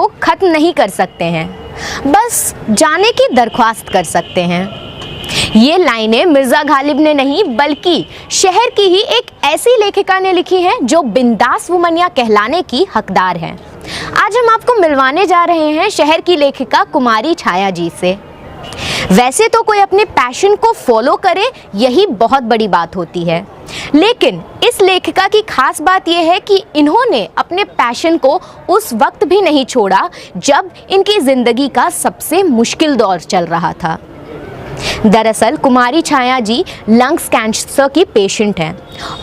को खत्म नहीं कर सकते हैं, बस जाने की दरख्वास्त कर सकते हैं। ये लाइनें मिर्ज़ा गालिब ने नहीं बल्कि शहर की ही एक ऐसी लेखिका ने लिखी हैं जो बिंदास वुमनिया कहलाने की हकदार हैं। आज हम आपको मिलवाने जा रहे हैं शहर की लेखिका कुमारी छाया जी से। वैसे तो कोई अपने पैशन को फॉलो करे यही बहुत बड़ी बात होती है, लेकिन इस लेखिका की खास बात यह है कि इन्होंने अपने पैशन को उस वक्त भी नहीं छोड़ा जब इनकी ज़िंदगी का सबसे मुश्किल दौर चल रहा था। दरअसल कुमारी छाया जी लंग्स कैंसर की पेशेंट हैं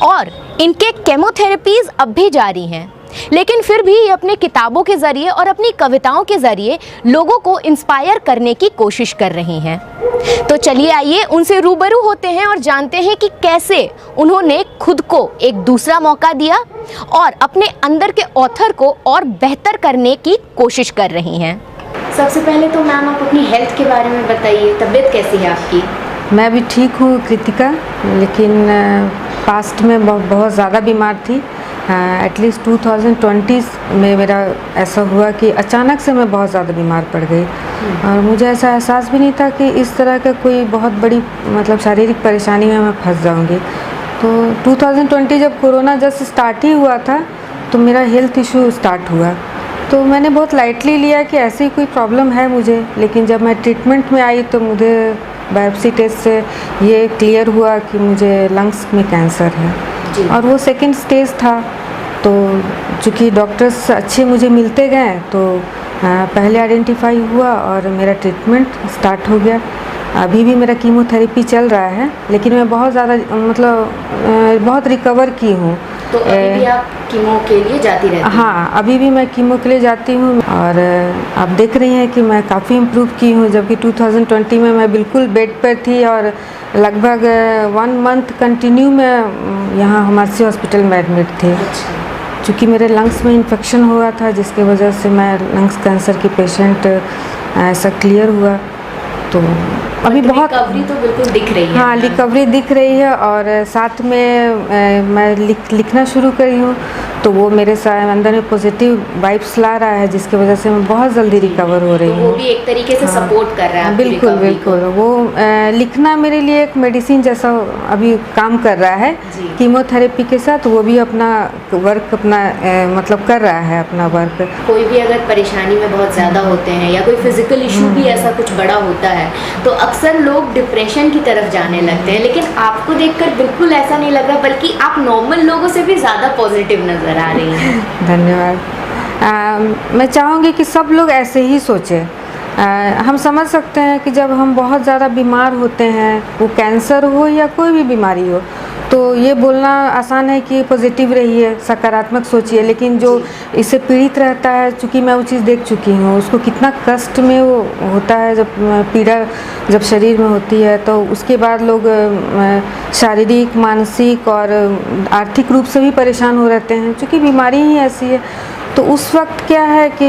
और इनके केमोथेरेपीज़ अब भी जारी हैं, लेकिन फिर भी ये अपने किताबों के ज़रिए और अपनी कविताओं के ज़रिए लोगों को इंस्पायर करने की कोशिश कर रही हैं। तो चलिए आइए उनसे रूबरू होते हैं और जानते हैं कि कैसे उन्होंने खुद को एक दूसरा मौका दिया और अपने अंदर के ऑथर को और बेहतर करने की कोशिश कर रही हैं। सबसे पहले तो मैम आप अपनी हेल्थ के बारे में बताइए, तबीयत कैसी है आपकी? मैं भी ठीक हूँ कृतिका, लेकिन पास्ट में बहुत ज़्यादा बीमार थी। एटलीस्ट 2020 में मेरा ऐसा हुआ कि अचानक से मैं बहुत ज़्यादा बीमार पड़ गई और मुझे ऐसा एहसास भी नहीं था कि इस तरह का कोई बहुत बड़ी शारीरिक परेशानी में मैं फंस जाऊंगी। तो 2020 जब कोरोना जस्ट स्टार्ट ही हुआ था तो मेरा हेल्थ इशू स्टार्ट हुआ, तो मैंने बहुत लाइटली लिया कि ऐसी कोई प्रॉब्लम है मुझे। लेकिन जब मैं ट्रीटमेंट में आई तो मुझे बायोप्सी टेस्ट से ये क्लियर हुआ कि मुझे लंग्स में कैंसर है और वो सेकंड स्टेज था। तो चूँकि डॉक्टर्स अच्छे मुझे मिलते गए तो पहले आइडेंटिफाई हुआ और मेरा ट्रीटमेंट स्टार्ट हो गया। अभी भी मेरा कीमोथेरेपी चल रहा है, लेकिन मैं बहुत ज़्यादा बहुत रिकवर की हूँ। तो अभी भी आप कीमो के लिए जाती रहती हैं? हाँ, अभी भी मैं कीमो के लिए जाती हूँ और आप देख रही हैं कि मैं काफ़ी इम्प्रूव की हूँ, जबकि 2020 में मैं बिल्कुल बेड पर थी और लगभग 1 मंथ कंटिन्यू में यहाँ हमारे हॉस्पिटल में एडमिट थे। चूँकि मेरे लंग्स में इन्फेक्शन हुआ था जिसकी वजह से मैं लंग्स कैंसर की पेशेंट ऐसा क्लियर हुआ। तो अभी बहुत रिकवरी तो बिल्कुल दिख रही है। हाँ, रिकवरी दिख रही है और साथ में मैं लिखना शुरू करी हूँ, तो वो मेरे साथ अंदर में पॉजिटिव वाइब्स ला रहा है जिसकी वजह से मैं बहुत जल्दी रिकवर हो रही हूँ। तो वो भी एक तरीके से सपोर्ट कर रहा है। बिल्कुल बिल्कुल, वो लिखना मेरे लिए एक मेडिसिन जैसा अभी काम कर रहा है। कीमोथेरेपी के साथ वो भी अपना वर्क कर रहा है अपना वर्क। कोई भी अगर परेशानी में बहुत ज़्यादा होते हैं या कोई फिजिकल इशू भी ऐसा कुछ बड़ा होता है तो अक्सर लोग डिप्रेशन की तरफ जाने लगते हैं, लेकिन आपको देखकर बिल्कुल ऐसा नहीं लग रहा, बल्कि आप नॉर्मल लोगों से भी ज़्यादा पॉजिटिव नज़र आ रही हैं। धन्यवाद। मैं चाहूँगी कि सब लोग ऐसे ही सोचें। हम समझ सकते हैं कि जब हम बहुत ज़्यादा बीमार होते हैं, वो कैंसर हो या कोई भी बीमारी हो, तो ये बोलना आसान है कि पॉजिटिव रहिए, सकारात्मक सोचिए, लेकिन जो इससे पीड़ित रहता है, चूँकि मैं वो चीज़ देख चुकी हूँ, उसको कितना कष्ट में वो होता है जब पीड़ा जब शरीर में होती है, तो उसके बाद लोग शारीरिक, मानसिक और आर्थिक रूप से भी परेशान हो रहते हैं, चूँकि बीमारी ही ऐसी है। तो उस वक्त क्या है कि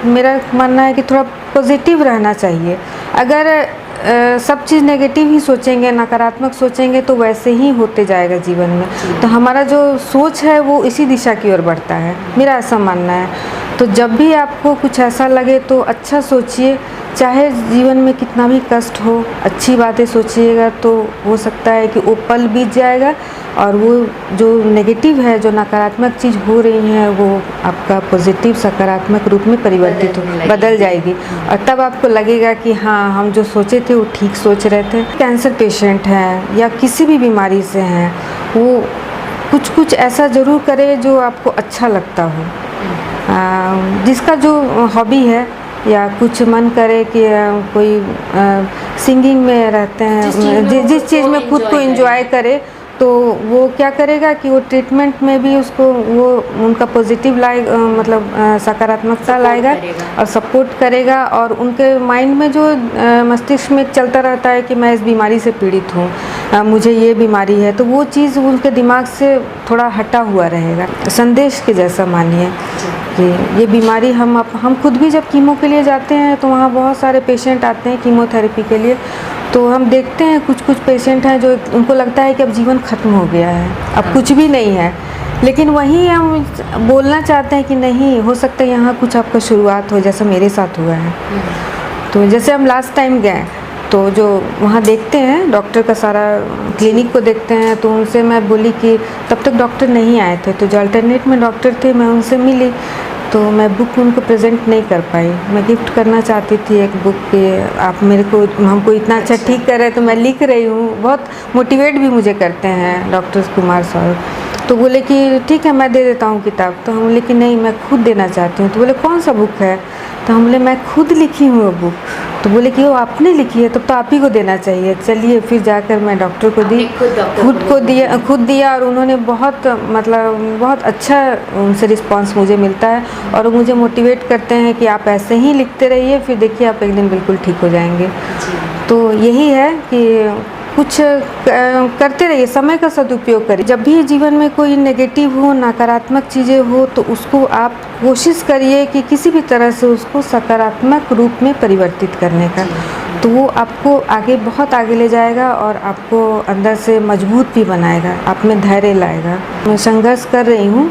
मेरा मानना है कि थोड़ा पॉजिटिव रहना चाहिए। अगर सब चीज़ नेगेटिव ही सोचेंगे, नकारात्मक सोचेंगे, तो वैसे ही होते जाएगा जीवन में। तो हमारा जो सोच है वो इसी दिशा की ओर बढ़ता है, मेरा ऐसा मानना है। तो जब भी आपको कुछ ऐसा लगे तो अच्छा सोचिए, चाहे जीवन में कितना भी कष्ट हो, अच्छी बातें सोचिएगा तो हो सकता है कि वो पल बीत जाएगा और वो जो नेगेटिव है, जो नकारात्मक चीज़ हो रही है, वो आपका पॉजिटिव सकारात्मक रूप में परिवर्तित बदल जाएगी और तब आपको लगेगा कि हाँ, हम जो सोचे थे वो ठीक सोच रहे थे। कैंसर पेशेंट हैं या किसी भी बीमारी से हैं, वो कुछ ऐसा ज़रूर करे जो आपको अच्छा लगता हो, जिसका जो हॉबी है या कुछ मन करे कि कोई सिंगिंग में रहते हैं, जिस चीज़ में खुद को एंजॉय करे, तो वो क्या करेगा कि वो ट्रीटमेंट में भी उसको वो उनका पॉजिटिव सकारात्मकता लाएगा और सपोर्ट करेगा। और उनके माइंड में जो मस्तिष्क में चलता रहता है कि मैं इस बीमारी से पीड़ित हूँ, मुझे ये बीमारी है, तो वो चीज़ उनके दिमाग से थोड़ा हटा हुआ रहेगा। संदेश के जैसा मानिए कि ये बीमारी हम खुद भी जब कीमो के लिए जाते हैं तो वहाँ बहुत सारे पेशेंट आते हैं कीमोथेरेपी के लिए, तो हम देखते हैं कुछ पेशेंट हैं जो उनको लगता है कि अब जीवन ख़त्म हो गया है, अब कुछ भी नहीं है। लेकिन वहीं हम बोलना चाहते हैं कि नहीं, हो सकता है यहाँ कुछ आपका शुरुआत हो, जैसा मेरे साथ हुआ है। तो जैसे हम लास्ट टाइम गए तो जो वहाँ देखते हैं डॉक्टर का सारा क्लिनिक को देखते हैं, तो उनसे मैं बोली कि तब तक डॉक्टर नहीं आए थे, तो जो अल्टरनेट में डॉक्टर थे मैं उनसे मिली, तो मैं बुक उनको प्रेजेंट नहीं कर पाई। मैं गिफ्ट करना चाहती थी एक बुक कि आप मेरे को हमको इतना अच्छा ठीक कर रहे हैं, तो मैं लिख रही हूँ। बहुत मोटिवेट भी मुझे करते हैं डॉक्टर कुमार साहब। तो बोले कि ठीक है मैं दे देता हूँ किताब। तो हम बोले कि नहीं, मैं खुद देना चाहती हूँ। तो बोले कौन सा बुक है? तो हम बोले मैं खुद लिखी हूँ वो बुक। तो बोले कि वो आपने लिखी है, तब तो आप ही को देना चाहिए। चलिए फिर जाकर मैं डॉक्टर को दी, खुद दिया और उन्होंने बहुत बहुत अच्छा उनसे रिस्पांस मुझे मिलता है, और वो मुझे मोटिवेट करते हैं कि आप ऐसे ही लिखते रहिए, फिर देखिए आप एक दिन बिल्कुल ठीक हो जाएंगे। तो यही है कि कुछ करते रहिए, समय का सदुपयोग करिए। जब भी जीवन में कोई नेगेटिव हो, नकारात्मक चीज़ें हो, तो उसको आप कोशिश करिए कि किसी भी तरह से उसको सकारात्मक रूप में परिवर्तित करने का। तो वो आपको आगे बहुत आगे ले जाएगा और आपको अंदर से मजबूत भी बनाएगा, आप में धैर्य लाएगा। मैं संघर्ष कर रही हूँ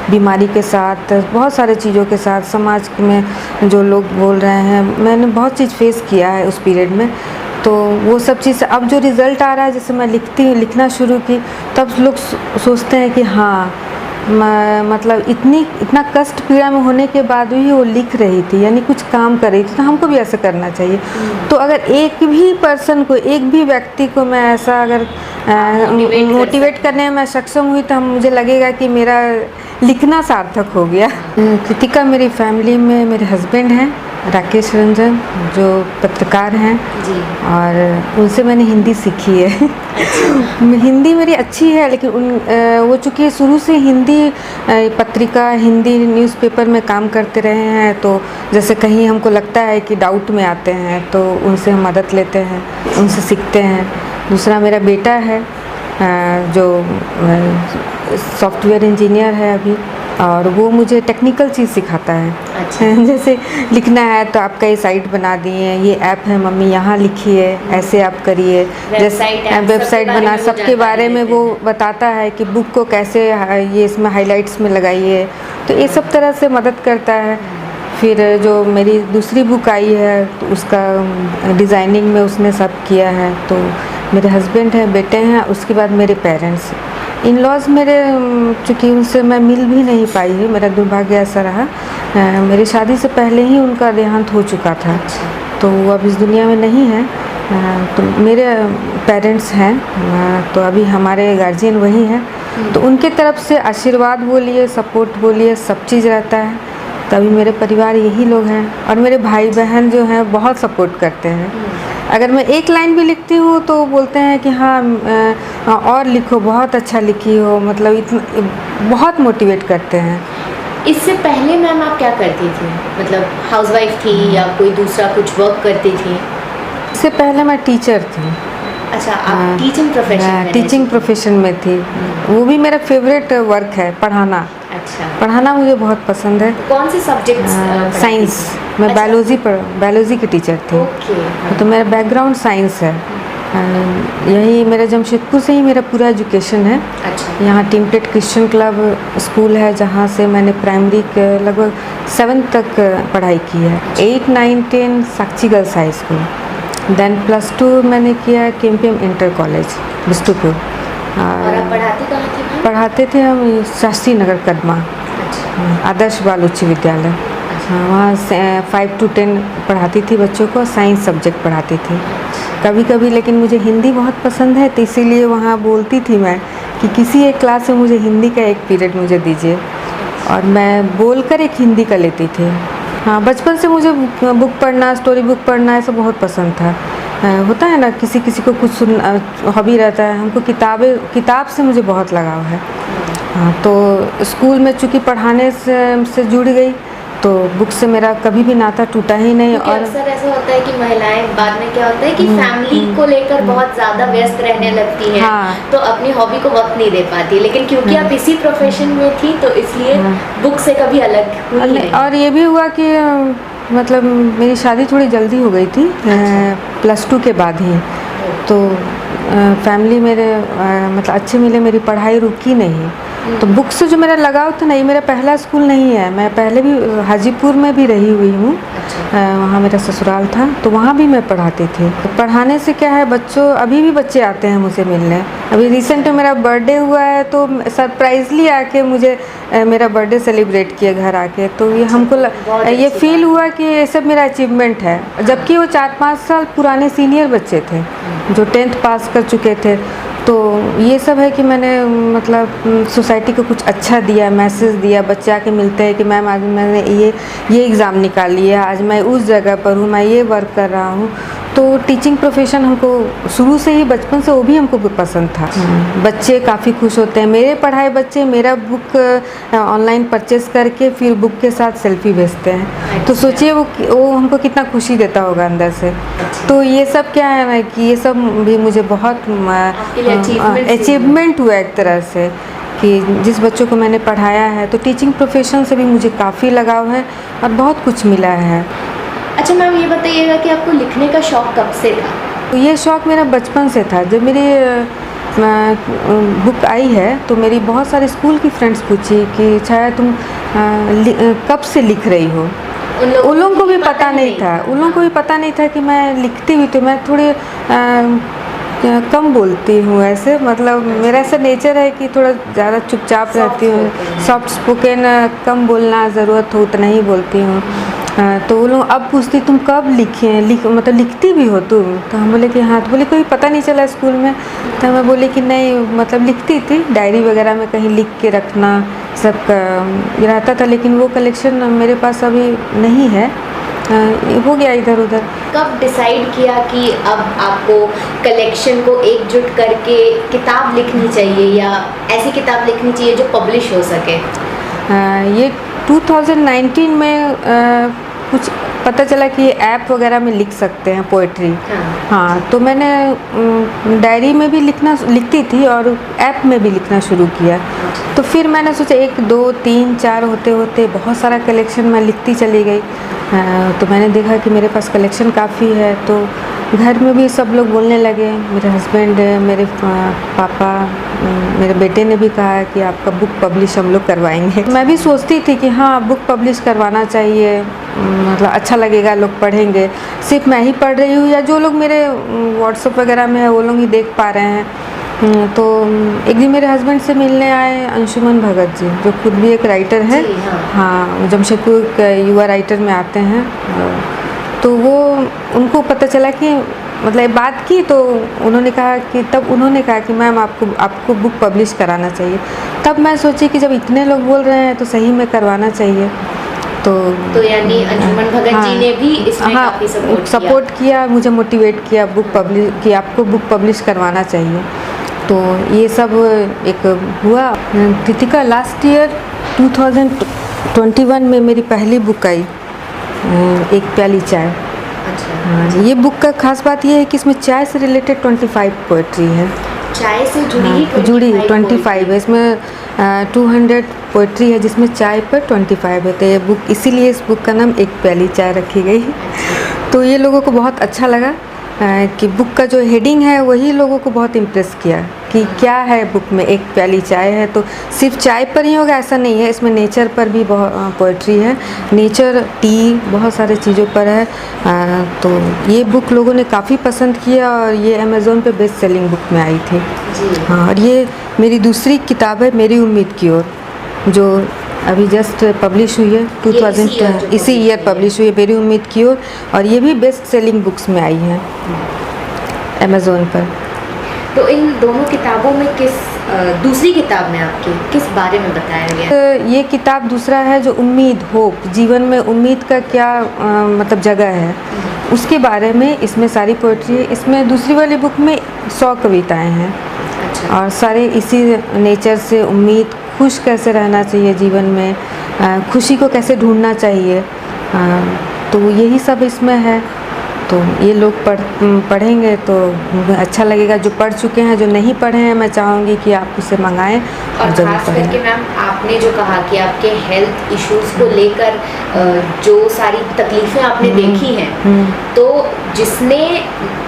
बीमारी के साथ, बहुत सारे चीज़ों के साथ, समाज में जो लोग बोल रहे हैं, मैंने बहुत चीज़ फेस किया है उस पीरियड में। तो वो सब चीज़ अब जो रिज़ल्ट आ रहा है, जैसे मैं लिखना शुरू की, तब लोग सोचते हैं कि हाँ मतलब इतना कष्ट पीड़ा में होने के बाद भी वो लिख रही थी, यानी कुछ काम कर रही थी, तो हमको भी ऐसा करना चाहिए। तो अगर एक भी पर्सन को, एक भी व्यक्ति को मैं ऐसा अगर मोटिवेट करने में मैं सक्षम हुई, तो मुझे लगेगा कि मेरा लिखना सार्थक हो गया। कृतिका मेरी फैमिली में मेरे हस्बैंड हैं राकेश रंजन, जो पत्रकार हैं जी। और उनसे मैंने हिंदी सीखी है। हिंदी मेरी अच्छी है, लेकिन वो चूँकि शुरू से हिंदी पत्रिका, हिंदी न्यूज़पेपर में काम करते रहे हैं, तो जैसे कहीं हमको लगता है कि डाउट में आते हैं तो उनसे हम मदद लेते हैं, उनसे सीखते हैं। दूसरा मेरा बेटा है जो सॉफ्टवेयर इंजीनियर है अभी, और वो मुझे टेक्निकल चीज़ सिखाता है। अच्छा। जैसे लिखना है तो आपका ये साइट बना दिए, ये ऐप है मम्मी, यहाँ लिखिए, ऐसे आप करिए, जैसे वेबसाइट बना, सबके बारे में वो बताता है कि बुक को कैसे ये इसमें हाइलाइट्स में लगाइए, तो ये सब तरह से मदद करता है। फिर जो मेरी दूसरी बुक आई है तो उसका डिज़ाइनिंग में उसने सब किया है। तो मेरे हस्बैंड हैं, बेटे हैं, उसके बाद मेरे पेरेंट्स, इन लॉज मेरे, चूँकि उनसे मैं मिल भी नहीं पाई है, मेरा दुर्भाग्य ऐसा रहा। मेरी शादी से पहले ही उनका देहांत हो चुका था, तो वो अब इस दुनिया में नहीं है। तो मेरे पेरेंट्स हैं, तो अभी हमारे गार्जियन वही हैं, तो उनके तरफ से आशीर्वाद बोलिए, सपोर्ट बोलिए, सब चीज़ रहता है। तभी मेरे परिवार यही लोग हैं, और मेरे भाई बहन जो हैं बहुत सपोर्ट करते हैं। अगर मैं एक लाइन भी लिखती हूँ तो बोलते हैं कि हाँ और लिखो, बहुत अच्छा लिखी हो, मतलब इतना बहुत मोटिवेट करते हैं। इससे पहले मैम आप क्या करती थी? मतलब हाउसवाइफ थी या कोई दूसरा कुछ वर्क करती थी? इससे पहले मैं टीचर थी। अच्छा, आप टीचिंग प्रोफेशन में? टीचिंग प्रोफेशन में थी। वो भी मेरा फेवरेट वर्क है, पढ़ाना। अच्छा, पढ़ाना मुझे बहुत पसंद है। कौन से सब्जेक्ट्स? साइंस। मैं बायोलॉजी की टीचर थी। ओके। तो मेरा बैकग्राउंड साइंस है। यही मेरा जमशेदपुर से ही मेरा पूरा एजुकेशन है। अच्छा। यहाँ टीमटेट क्रिश्चियन क्लब स्कूल है, जहाँ से मैंने प्राइमरी के लगभग 7th तक पढ़ाई की है। 8, 9, 10 साक्षी गर्ल्स हाई स्कूल, देन +2 मैंने किया KMPM इंटर कॉलेज बिष्टुपुर। और आप पढ़ाते कहाँ थे? पढ़ाते थे हम शास्त्री नगर कदमा, आदर्श बाल उच्च विद्यालय। वहाँ 5 to 10 पढ़ाती थी बच्चों को, साइंस सब्जेक्ट पढ़ाती थी कभी कभी। लेकिन मुझे हिंदी बहुत पसंद है, तो इसीलिए वहाँ बोलती थी मैं कि किसी एक क्लास में मुझे हिंदी का एक पीरियड मुझे दीजिए, और मैं बोलकर एक हिंदी का लेती थी। हाँ, बचपन से मुझे बुक पढ़ना, स्टोरी बुक पढ़ना, ऐसा बहुत पसंद था। होता है ना, किसी किसी को कुछ हॉबी रहता है, हमको किताब से मुझे बहुत लगाव है। हाँ, तो स्कूल में चूँकि पढ़ाने से जुड़ गई, तो बुक से मेरा कभी भी नाता टूटा ही नहीं। और अक्सर ऐसा होता है कि महिलाएं बाद में क्या होता है कि फैमिली को लेकर बहुत ज़्यादा व्यस्त रहने लगती हैं। हाँ। तो अपनी हॉबी को वक्त नहीं दे पाती, लेकिन क्योंकि आप इसी प्रोफेशन में थी तो इसलिए बुक से कभी अलग हुई नहीं। और ये भी हुआ कि मतलब मेरी शादी थोड़ी जल्दी हो गई थी, +2 के बाद ही। तो फैमिली मेरे मतलब अच्छे मिले, मेरी पढ़ाई रुकी नहीं। तो बुक से जो मेरा लगाव था ना, ये मेरा पहला स्कूल नहीं है। मैं पहले भी हाजीपुर में भी रही हुई हूँ, वहाँ मेरा ससुराल था, तो वहाँ भी मैं पढ़ाती थी। तो पढ़ाने से क्या है, बच्चों अभी भी बच्चे आते हैं मुझसे मिलने। अभी रिसेंट में मेरा बर्थडे हुआ है, तो सरप्राइजली आके मुझे मेरा बर्थडे सेलिब्रेट किए घर आके। तो ये हमको ये फील हुआ कि ये सब मेरा अचीवमेंट है, जबकि वो 4-5 साल पुराने सीनियर बच्चे थे जो 10th पास कर चुके थे। तो ये सब है कि मैंने मतलब सोसाइटी को कुछ अच्छा दिया, मैसेज दिया। बच्चे आके मिलते हैं कि मैम आज मैंने ये एग्ज़ाम निकाल लिया, आज मैं उस जगह पर हूँ, मैं ये वर्क कर रहा हूँ। तो टीचिंग प्रोफेशन हमको शुरू से ही, बचपन से वो भी हमको पसंद था। बच्चे काफ़ी खुश होते हैं। मेरे पढ़ाए बच्चे मेरा बुक ऑनलाइन परचेस करके फिर बुक के साथ सेल्फी भेजते हैं। तो सोचिए वो हमको कितना खुशी देता होगा अंदर से। तो ये सब क्या है ना कि ये सब भी मुझे बहुत अचीवमेंट हुआ एक तरह से, कि जिस बच्चों को मैंने पढ़ाया है। तो टीचिंग प्रोफेशन से भी मुझे काफ़ी लगाव है और बहुत कुछ मिला है। अच्छा मैम, ये बताइएगा कि आपको लिखने का शौक़ कब से था? तो ये शौक़ मेरा बचपन से था। जब मेरी बुक आई है तो मेरी बहुत सारे स्कूल की फ्रेंड्स पूछी कि छाया तुम कब से लिख रही हो। उन लोगों को भी पता नहीं था, उन लोगों को भी पता नहीं था कि मैं लिखती हुई। तो मैं थोड़ी कम बोलती हूँ ऐसे, मतलब मेरा ऐसा नेचर है कि थोड़ा ज़्यादा चुपचाप रहती हूँ, सॉफ्ट स्पोकन, कम बोलना, ज़रूरत हो उतना ही बोलती हूँ। तो वो लोग अब पूछती तुम कब मतलब लिखती भी हो तुम? तो हम बोले कि हाँ। तो बोले कोई पता नहीं चला स्कूल में? तो मैं बोले कि नहीं, मतलब लिखती थी, डायरी वगैरह में कहीं लिख के रखना सब रहता था, लेकिन वो कलेक्शन मेरे पास अभी नहीं है, हो गया इधर उधर। कब डिसाइड किया कि अब आपको कलेक्शन को एकजुट करके किताब लिखनी चाहिए, या ऐसी किताब लिखनी चाहिए जो पब्लिश हो सके? ये 2019 में कुछ पता चला कि ऐप वगैरह में लिख सकते हैं पोइट्री। हाँ, तो मैंने डायरी में भी लिखती थी और ऐप में भी लिखना शुरू किया। तो फिर मैंने सोचा 1, 2, 3, 4 होते होते बहुत सारा कलेक्शन मैं लिखती चली गई। तो मैंने देखा कि मेरे पास कलेक्शन काफ़ी है। तो घर में भी सब लोग बोलने लगे, मेरे हस्बैंड, मेरे पापा, मेरे बेटे ने भी कहा कि आपका बुक पब्लिश हम लोग करवाएंगे। मैं भी सोचती थी कि हाँ, बुक पब्लिश करवाना चाहिए, मतलब अच्छा लगेगा, लोग पढ़ेंगे। सिर्फ मैं ही पढ़ रही हूँ या जो लोग मेरे व्हाट्सएप वगैरह में है वो लोग ही देख पा रहे हैं। तो एक दिन मेरे हस्बैंड से मिलने आए अंशुमन भगत जी, जो खुद भी एक राइटर है। हाँ, जमशेदपुर युवा राइटर में आते हैं। तो वो उनको पता चला कि मतलब बात की, तो उन्होंने कहा कि मैम आपको बुक पब्लिश कराना चाहिए। तब मैं सोची कि जब इतने लोग बोल रहे हैं तो सही में करवाना चाहिए। तो यानी अंशुमन भगत जी ने भी इसमें काफ़ी सपोर्ट किया, मुझे मोटिवेट किया कि आपको बुक पब्लिश करवाना चाहिए। तो ये सब एक हुआ। कृतिका लास्ट ईयर 2021 में मेरी पहली बुक आई, एक प्याली चाय। अच्छा। हाँ, ये बुक का खास बात ये है कि इसमें चाय से रिलेटेड 25 पोइट्री है। चाय से जुड़ी 25 है। इसमें 200 पोइट्री है जिसमें चाय पर 25 है। तो ये बुक, इसीलिए इस बुक का नाम एक प्याली चाय रखी गई। तो ये लोगों को बहुत अच्छा लगा कि बुक का जो हेडिंग है वही लोगों को बहुत इम्प्रेस किया कि क्या है बुक में, एक प्याली चाय है। तो सिर्फ चाय पर ही होगा ऐसा नहीं है, इसमें नेचर पर भी बहुत पोइट्री है, नेचर, टी, बहुत सारे चीज़ों पर है। तो ये बुक लोगों ने काफ़ी पसंद किया और ये अमेज़ोन पे बेस्ट सेलिंग बुक में आई थी। हाँ, और ये मेरी दूसरी किताब है मेरी उम्मीद की ओर, जो अभी जस्ट पब्लिश हुई है, 2000 इसी ईयर पब्लिश हुई है, मेरी उम्मीद की ओर। और ये भी बेस्ट सेलिंग बुक्स में आई है अमेज़ोन पर। तो इन दोनों किताबों में दूसरी किताब में आपके किस बारे में बताया गया? ये किताब दूसरा है जो उम्मीद, होप, जीवन में उम्मीद का क्या मतलब जगह है, उसके बारे में इसमें सारी पोइट्री है। इसमें दूसरी वाली बुक में 100 कविताएँ हैं। अच्छा। और सारे इसी नेचर से, उम्मीद, खुश कैसे रहना चाहिए जीवन में, खुशी को कैसे ढूंढना चाहिए, तो यही सब इसमें है। तो ये लोग पढ़ेंगे तो अच्छा लगेगा। जो पढ़ चुके हैं, जो नहीं पढ़े हैं, मैं चाहूँगी कि आप उसे मंगाएं और खास करके मैम आपने जो कहा कि आपके हेल्थ इश्यूज़ को लेकर जो सारी तकलीफ़ें आपने देखी हैं, तो जिसने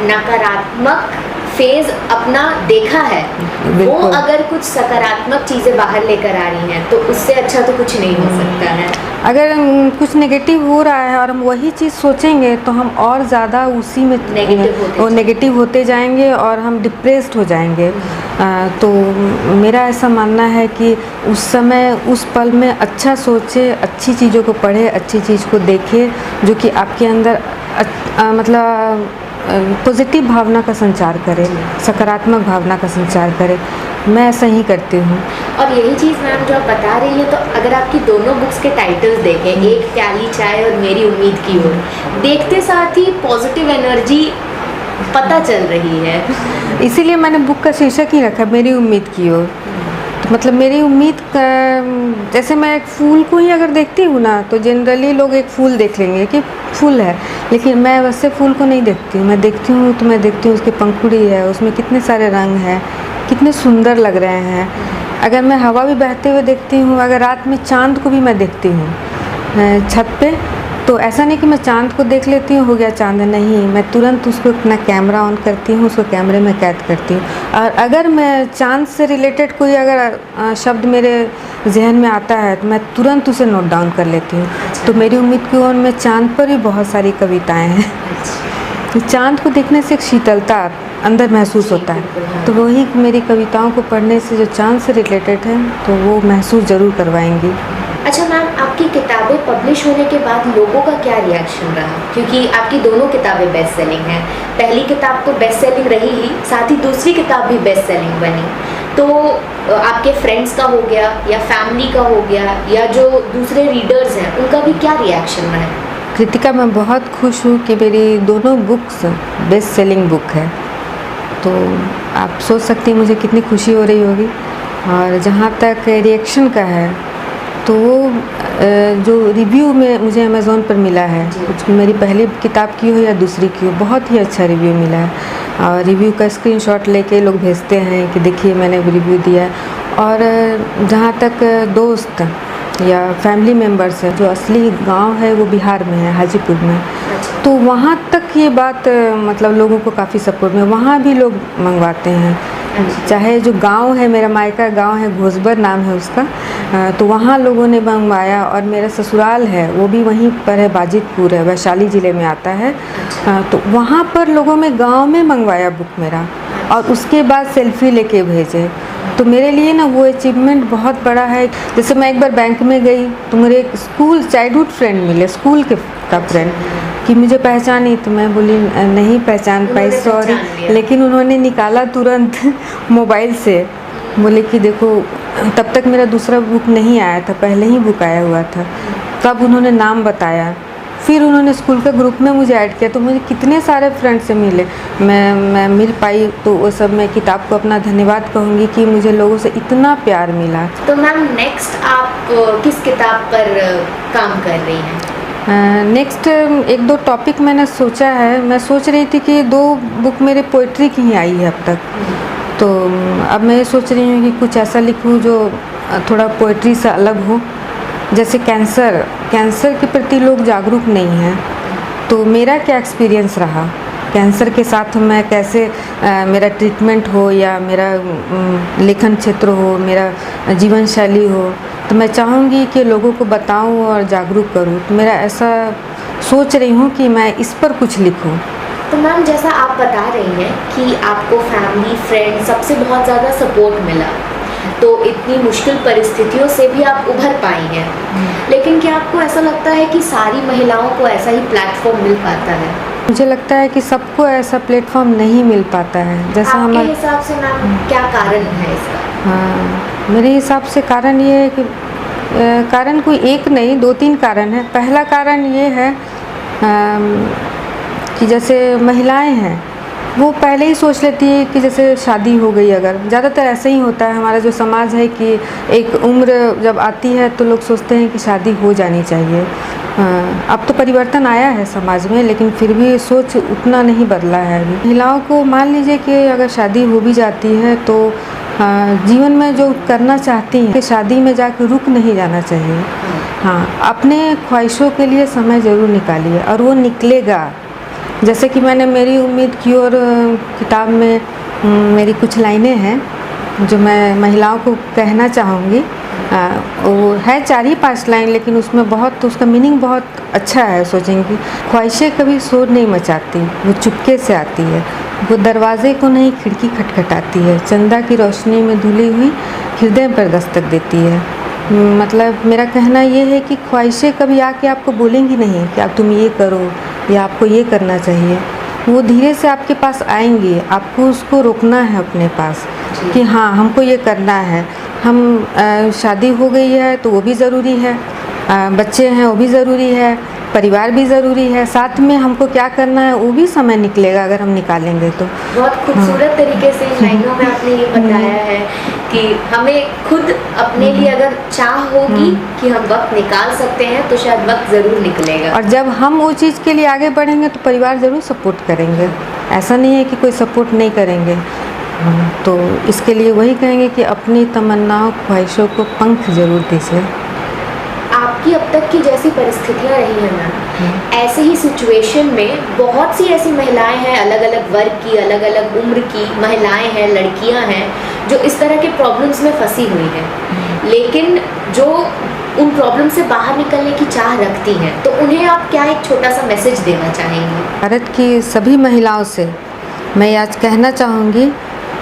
नकारात्मक फेज अपना देखा है, वो बिल्कुल। अगर कुछ सकारात्मक चीजें बाहर लेकर आ रही हैं तो उससे अच्छा तो कुछ नहीं हो सकता है। अगर कुछ नेगेटिव हो रहा है और हम वही चीज़ सोचेंगे तो हम और ज़्यादा उसी में नेगेटिव होते जाएंगे और हम डिप्रेस्ड हो जाएंगे। तो मेरा ऐसा मानना है कि उस समय उस पल में अच्छा सोचे, अच्छी चीज़ों को पढ़े, अच्छी चीज़ को देखे जो कि आपके अंदर मतलब पॉजिटिव भावना का संचार करे, सकारात्मक भावना का संचार करे। मैं ऐसा ही करती हूँ। और यही चीज़ मैम जो आप बता रही हैं, तो अगर आपकी दोनों बुक्स के टाइटल्स देखें, एक प्याली चाय और मेरी उम्मीद की ओर, देखते साथ ही पॉजिटिव एनर्जी पता चल रही है। इसीलिए मैंने बुक का शीर्षक ही रखा मेरी उम्मीद की ओर। तो मतलब मेरी उम्मीद का, जैसे मैं एक फूल को ही अगर देखती हूँ ना, तो जनरली लोग एक फूल देख लेंगे कि फूल है, लेकिन मैं वैसे फूल को नहीं देखती हूँ। मैं देखती हूँ तो मैं देखती हूँ उसकी पंखुड़ी है, उसमें कितने सारे रंग हैं, कितने सुंदर लग रहे हैं। अगर मैं हवा भी बहते हुए देखती हूँ, अगर रात में चाँद को भी मैं देखती हूँ छत पे, तो ऐसा नहीं कि मैं चाँद को देख लेती हूँ हो गया चाँद, नहीं, मैं तुरंत उसको अपना कैमरा ऑन करती हूँ, उसको कैमरे में कैद करती हूँ। और अगर मैं चाँद से रिलेटेड कोई अगर शब्द मेरे जहन में आता है तो मैं तुरंत उसे नोट डाउन कर लेती हूँ। तो मेरी उम्मीद की ओर में चाँद पर भी बहुत सारी कविताएँ हैं। चाँद को देखने से एक शीतलता अंदर महसूस होता है, तो वही मेरी कविताओं को पढ़ने से जो चाँद से रिलेटेड है तो वो महसूस ज़रूर करवाएंगी। अच्छा मैम, आपकी किताबें पब्लिश होने के बाद लोगों का क्या रिएक्शन रहा? क्योंकि आपकी दोनों किताबें बेस्ट सेलिंग हैं। पहली किताब तो बेस्ट सेलिंग रही ही, साथ ही दूसरी किताब भी बेस्ट सेलिंग बनी। तो आपके फ्रेंड्स का हो गया या फैमिली का हो गया या जो दूसरे रीडर्स हैं उनका भी क्या रिएक्शन रहा है? कृतिका, मैं बहुत खुश हूँ कि मेरी दोनों बुक्स बेस्ट सेलिंग बुक है। तो आप सोच सकती हैं मुझे कितनी खुशी हो रही होगी। और जहाँ तक रिएक्शन का है, तो वो जो रिव्यू में मुझे अमेज़ोन पर मिला है, कुछ मेरी पहली किताब की हो या दूसरी की हो, बहुत ही अच्छा रिव्यू मिला है। और रिव्यू का स्क्रीनशॉट लेके लोग भेजते हैं कि देखिए मैंने रिव्यू दिया है। और जहाँ तक दोस्त या फैमिली मेम्बर्स है, जो असली गांव है वो बिहार में है, हाजीपुर में, तो वहाँ तक ये बात मतलब लोगों को काफ़ी सपोर्ट में, वहाँ भी लोग मंगवाते हैं। चाहे जो गांव है, मेरा मायका गांव है, घोसबर नाम है उसका, तो वहाँ लोगों ने मंगवाया। और मेरा ससुराल है वो भी वहीं पर है, बाजितपुर है, वैशाली ज़िले में आता है। तो वहाँ पर लोगों में गांव में मंगवाया बुक मेरा, और उसके बाद सेल्फी लेके भेजे। तो मेरे लिए ना वो अचीवमेंट बहुत बड़ा है। जैसे मैं एक बार बैंक में गई तो मेरे एक स्कूल चाइल्डहुड फ्रेंड मिले, स्कूल के का फ्रेंड, कि मुझे पहचानी, तो मैं बोली नहीं पहचान पाई, सॉरी, लेकिन उन्होंने निकाला तुरंत मोबाइल से, बोले कि देखो, तब तक मेरा दूसरा बुक नहीं आया था, पहले ही बुक आया हुआ था। तब उन्होंने नाम बताया, फिर उन्होंने स्कूल के ग्रुप में मुझे ऐड किया, तो मुझे कितने सारे फ्रेंड से मिले, मैं मिल पाई। तो वो सब मैं किताब को अपना धन्यवाद कहूँगी कि मुझे लोगों से इतना प्यार मिला। तो मैम नेक्स्ट आप किस किताब पर काम कर रही हैं? नेक्स्ट एक दो टॉपिक मैंने सोचा है। मैं सोच रही थी कि 2 बुक मेरे पोइट्री की ही आई है अब तक, तो अब मैं सोच रही हूँ कि कुछ ऐसा लिखूँ जो थोड़ा पोइट्री से अलग हो। जैसे कैंसर के प्रति लोग जागरूक नहीं हैं, तो मेरा क्या एक्सपीरियंस रहा कैंसर के साथ, मैं कैसे मेरा ट्रीटमेंट हो या मेरा लेखन क्षेत्र हो, मेरा जीवन शैली हो, तो मैं चाहूँगी कि लोगों को बताऊँ और जागरूक करूँ। तो मेरा ऐसा सोच रही हूँ कि मैं इस पर कुछ लिखूँ। तो मैम जैसा आप बता रही हैं कि आपको फैमिली, फ्रेंड सबसे बहुत ज़्यादा सपोर्ट मिला, तो इतनी मुश्किल परिस्थितियों से भी आप उभर पाई हैं, लेकिन क्या आपको ऐसा लगता है कि सारी महिलाओं को ऐसा ही प्लेटफॉर्म मिल पाता है? मुझे लगता है कि सबको ऐसा प्लेटफॉर्म नहीं मिल पाता है। जैसा आपके हिसाब से मैम क्या कारण है इसका? हाँ, मेरे हिसाब से कारण ये है कि कारण कोई एक नहीं, 2-3 कारण है। पहला कारण ये है कि जैसे महिलाएं हैं वो पहले ही सोच लेती है कि जैसे शादी हो गई, अगर ज़्यादातर ऐसे ही होता है हमारा जो समाज है कि एक उम्र जब आती है तो लोग सोचते हैं कि शादी हो जानी चाहिए। अब तो परिवर्तन आया है समाज में, लेकिन फिर भी सोच उतना नहीं बदला है अभी। महिलाओं को मान लीजिए कि अगर शादी हो भी जाती है तो जीवन में जो करना चाहती हैं कि शादी में जाकर रुक नहीं जाना चाहिए। हाँ, अपने ख्वाहिशों के लिए समय ज़रूर निकालिए और वो निकलेगा। जैसे कि मैंने मेरी उम्मीद की और किताब में मेरी कुछ लाइनें हैं जो मैं महिलाओं को कहना चाहूँगी। वो है 4 ही 5 लाइन, लेकिन उसमें बहुत उसका मीनिंग बहुत अच्छा है। सोचेंगी, ख्वाहिशें कभी शोर नहीं मचाती, वो चुपके से आती है। वो दरवाजे को नहीं खिड़की खटखटाती है, चंदा की रोशनी में धुली हुई हृदय पर दस्तक देती है। मतलब मेरा कहना ये है कि ख्वाहिशें कभी आके आपको बोलेंगी नहीं कि आप तुम ये करो या आपको ये करना चाहिए। वो धीरे से आपके पास आएंगी, आपको उसको रोकना है अपने पास कि हाँ हमको ये करना है। हम शादी हो गई है तो वो भी ज़रूरी है, बच्चे हैं वो भी ज़रूरी है, परिवार भी ज़रूरी है, साथ में हमको क्या करना है वो भी समय निकलेगा अगर हम निकालेंगे तो। बहुत खूबसूरत तरीके से इन लाइनों में आपने ये बताया है कि हमें खुद अपने लिए अगर चाह होगी कि हम वक्त निकाल सकते हैं तो शायद वक्त ज़रूर निकलेगा। और जब हम वो चीज़ के लिए आगे बढ़ेंगे तो परिवार ज़रूर सपोर्ट करेंगे। ऐसा नहीं है कि कोई सपोर्ट नहीं करेंगे। तो इसके लिए वही कहेंगे कि अपनी तमन्नाओं ख्वाहिशों को पंख ज़रूर दीजिए। आपकी अब तक की जैसी परिस्थितियाँ रही हैं मैम, ऐसे ही सिचुएशन में बहुत सी ऐसी महिलाएं हैं, अलग अलग वर्ग की, अलग अलग उम्र की महिलाएं हैं, लड़कियां हैं जो इस तरह के प्रॉब्लम्स में फंसी हुई हैं, लेकिन जो उन प्रॉब्लम से बाहर निकलने की चाह रखती हैं, तो उन्हें आप क्या एक छोटा सा मैसेज देना चाहेंगे? भारत की सभी महिलाओं से मैं आज कहना चाहूँगी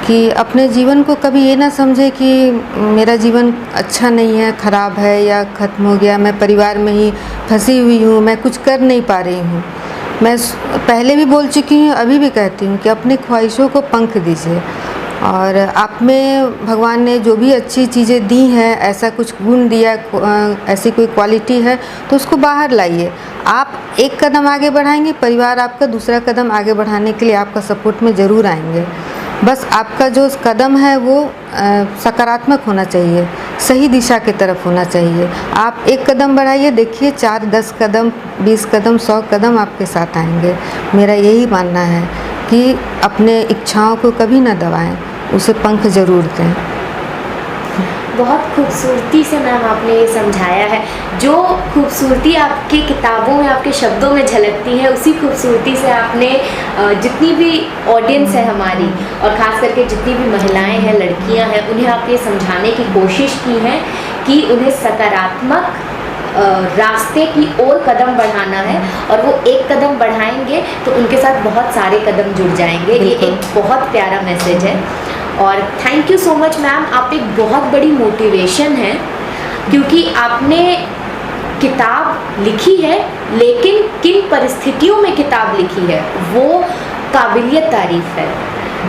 कि अपने जीवन को कभी ये ना समझे कि मेरा जीवन अच्छा नहीं है, ख़राब है या ख़त्म हो गया, मैं परिवार में ही फंसी हुई हूँ, मैं कुछ कर नहीं पा रही हूँ। मैं पहले भी बोल चुकी हूँ, अभी भी कहती हूँ कि अपनी ख्वाहिशों को पंख दीजिए और आप में भगवान ने जो भी अच्छी चीज़ें दी हैं, ऐसा कुछ गुण दिया, ऐसी कोई क्वालिटी है तो उसको बाहर लाइए। आप एक कदम आगे बढ़ाएंगे, परिवार आपका दूसरा कदम आगे बढ़ाने के लिए आपका सपोर्ट में ज़रूर आएंगे। बस आपका जो कदम है वो सकारात्मक होना चाहिए, सही दिशा की तरफ होना चाहिए। आप एक कदम बढ़ाइए, देखिए 4, 10 कदम, 20 कदम, 100 कदम आपके साथ आएंगे। मेरा यही मानना है कि अपने इच्छाओं को कभी ना दबाएं, उसे पंख ज़रूर दें। बहुत खूबसूरती से मैम आपने ये समझाया है। जो खूबसूरती आपकी किताबों में, आपके शब्दों में झलकती है, उसी खूबसूरती से आपने जितनी भी ऑडियंस है हमारी, और ख़ास करके जितनी भी महिलाएं हैं, लड़कियां हैं, उन्हें आप ये समझाने की कोशिश की है कि उन्हें सकारात्मक रास्ते की ओर कदम बढ़ाना है, और वो एक कदम बढ़ाएंगे तो उनके साथ बहुत सारे कदम जुड़ जाएंगे। ये एक बहुत प्यारा मैसेज है और thank you so much ma'am. आप एक बहुत बड़ी मोटिवेशन है, क्योंकि आपने किताब लिखी है, लेकिन किन परिस्थितियों में किताब लिखी है वो काबिलियत तारीफ है।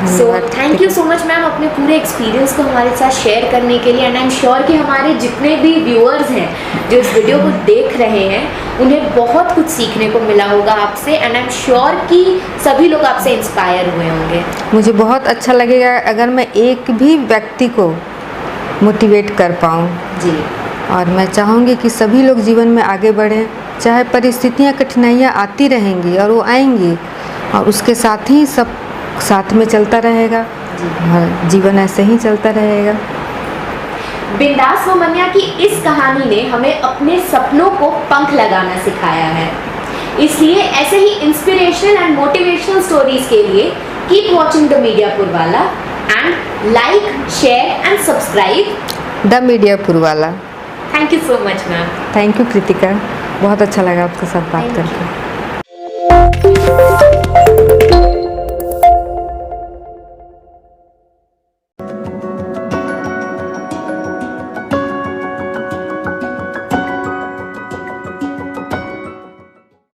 So thank you so much ma'am अपने पूरे एक्सपीरियंस को हमारे साथ शेयर करने के लिए। एंड आई एम श्योर कि हमारे जितने भी व्यूअर्स हैं जो इस वीडियो को देख रहे हैं, उन्हें बहुत कुछ सीखने को मिला होगा आपसे। एंड आई एम श्योर कि सभी लोग आपसे इंस्पायर हुए होंगे। मुझे बहुत अच्छा लगेगा अगर मैं एक भी व्यक्ति को मोटिवेट कर पाऊँ जी। और मैं चाहूँगी कि सभी लोग जीवन में आगे बढ़ें, चाहे परिस्थितियाँ, कठिनाइयाँ आती रहेंगी और वो आएंगी, और उसके साथ ही सब साथ में चलता रहेगा और जीवन ऐसे ही चलता रहेगा। बिंदास मोमनिया की इस कहानी ने हमें अपने सपनों को पंख लगाना सिखाया है। इसलिए ऐसे ही इंस्पिरेशनल एंड मोटिवेशनल स्टोरीज के लिए keep watching the Mediapur Wala and like, share and subscribe the Mediapur Wala. Thank you so much ma'am. Thank you Kritika, बहुत अच्छा लगा आपके साथ बात करके।